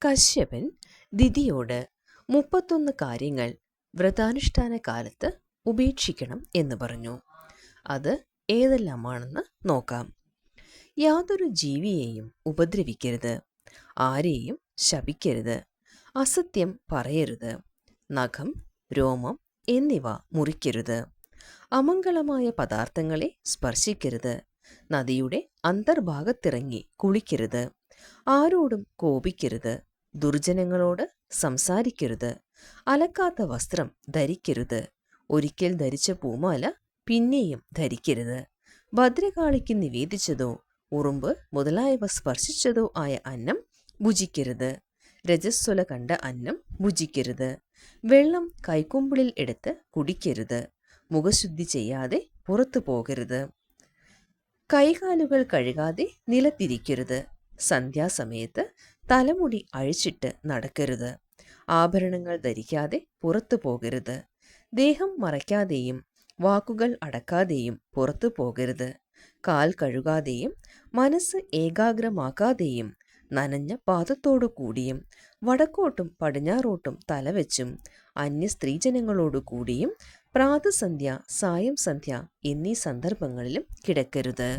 കശ്യപൻ ദിതിയോട് 31 കാര്യങ്ങൾ വ്രതാനുഷ്ഠാന കാലത്ത് ഉപേക്ഷിക്കണം എന്ന് പറഞ്ഞു. അത് ഏതെല്ലാമാണെന്ന് നോക്കാം. യാതൊരു ജീവിയെയും ഉപദ്രവിക്കരുത്, ആരെയും ശപിക്കരുത്, അസത്യം പറയരുത്, നഖം, രോമം എന്നിവ മുറിക്കരുത്, അമംഗളമായ പദാർത്ഥങ്ങളെ സ്പർശിക്കരുത്, നദിയുടെ അന്തർഭാഗത്തിറങ്ങി കുളിക്കരുത്, ആരോടും കോപിക്കരുത്, ദുർജനങ്ങളോട് സംസാരിക്കരുത്, അലക്കാത്ത വസ്ത്രം ധരിക്കരുത്, ഒരിക്കൽ ധരിച്ച പൂമാല പിന്നെയും ധരിക്കരുത്, ഭദ്രകാളിക്ക് നിവേദിച്ചതോ ഉറുമ്പ് മുതലായവ സ്പർശിച്ചതോ ആയ അന്നം ഭുജിക്കരുത്, രജസ്വല കണ്ട അന്നം ഭുജിക്കരുത്, വെള്ളം കൈക്കുമ്പിളിൽ എടുത്ത് കുടിക്കരുത്, മുഖശുദ്ധി ചെയ്യാതെ പുറത്തു പോകരുത്, കൈകാലുകൾ കഴുകാതെ നിലത്തിരിക്കരുത്, സന്ധ്യാസമയത്ത് തലമുടി അഴിച്ചിട്ട് നടക്കരുത്, ആഭരണങ്ങൾ ധരിക്കാതെ പുറത്തു പോകരുത്, ദേഹം മറയ്ക്കാതെയും വാക്കുകൾ അടക്കാതെയും പുറത്തു പോകരുത്, കാൽ കഴുകാതെയും മനസ്സ് ഏകാഗ്രമാക്കാതെയും നനഞ്ഞ പാദത്തോടു കൂടിയും വടക്കോട്ടും പടിഞ്ഞാറോട്ടും തലവെച്ചും അന്യ സ്ത്രീജനങ്ങളോടു കൂടിയും പ്രാതസന്ധ്യ സായം സന്ധ്യ എന്നീ സന്ദർഭങ്ങളിലും കിടക്കരുത്.